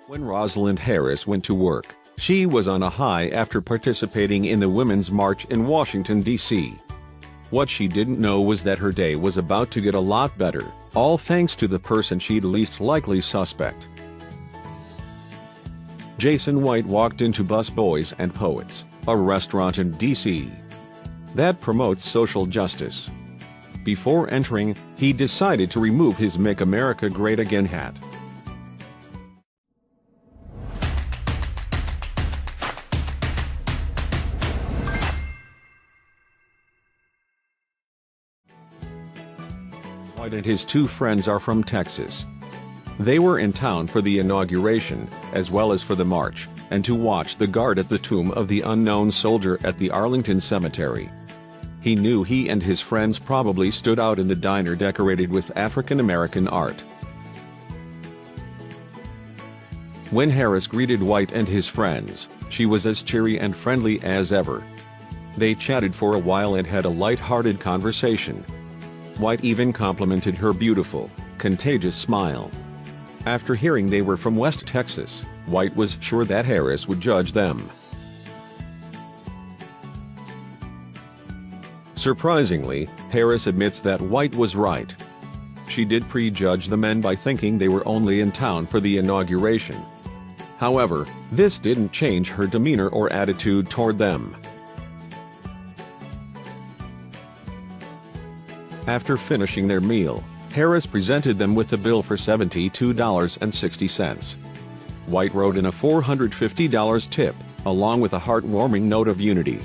When Rosalynd Harris went to work, she was on a high after participating in the Women's March in Washington, D.C. What she didn't know was that her day was about to get a lot better, all thanks to the person she'd least likely suspect. Jason White walked into Busboys and Poets, a restaurant in D.C. that promotes social justice. Before entering, he decided to remove his "Make America Great Again" hat. White and his two friends are from Texas. They were in town for the inauguration, as well as for the march, and to watch the guard at the tomb of the unknown soldier at the Arlington Cemetery. He knew he and his friends probably stood out in the diner decorated with African American art. When Harris greeted White and his friends, she was as cheery and friendly as ever. They chatted for a while and had a light-hearted conversation. White even complimented her beautiful, contagious smile. After hearing they were from West Texas, White was sure that Harris would judge them. Surprisingly, Harris admits that White was right. She did prejudge the men by thinking they were only in town for the inauguration. However, this didn't change her demeanor or attitude toward them. After finishing their meal, Harris presented them with the bill for $72.60. White wrote in a $450 tip, along with a heartwarming note of unity.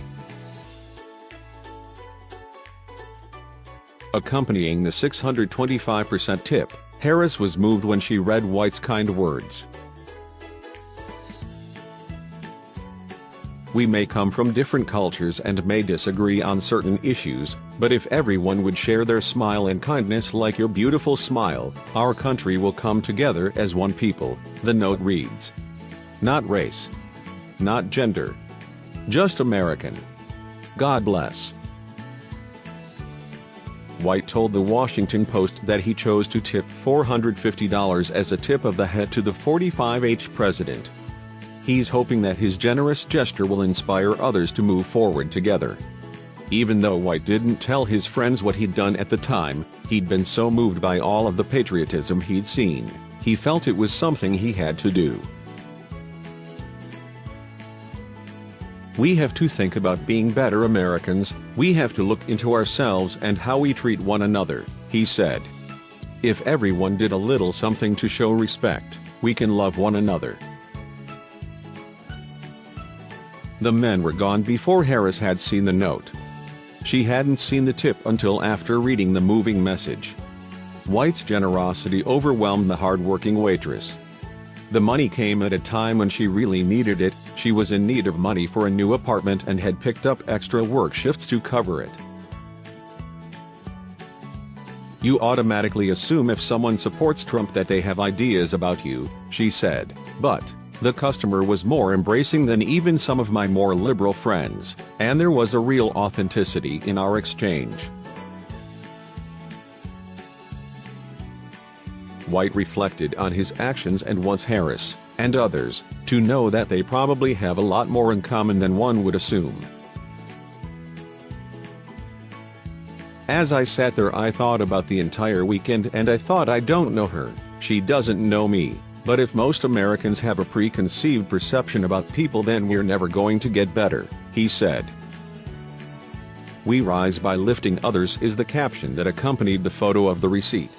Accompanying the $625 tip, Harris was moved when she read White's kind words. "We may come from different cultures and may disagree on certain issues, but if everyone would share their smile and kindness like your beautiful smile, our country will come together as one people," the note reads. "Not race. Not gender. Just American. God bless." White told the Washington Post that he chose to tip $450 as a tip of the hat to the 45th president. He's hoping that his generous gesture will inspire others to move forward together. Even though White didn't tell his friends what he'd done at the time, he'd been so moved by all of the patriotism he'd seen, he felt it was something he had to do. "We have to think about being better Americans. We have to look into ourselves and how we treat one another," he said. "If everyone did a little something to show respect, we can love one another." The men were gone before Harris had seen the note. She hadn't seen the tip until after reading the moving message. White's generosity overwhelmed the hard-working waitress. The money came at a time when she really needed it. She was in need of money for a new apartment and had picked up extra work shifts to cover it. "You automatically assume if someone supports Trump that they have ideas about you," she said, "but the customer was more embracing than even some of my more liberal friends, and there was a real authenticity in our exchange." White reflected on his actions and wants Harris, and others, to know that they probably have a lot more in common than one would assume. "As I sat there I thought about the entire weekend and I thought I don't know her, she doesn't know me. But if most Americans have a preconceived perception about people then we're never going to get better," he said. "We rise by lifting others" is the caption that accompanied the photo of the receipt.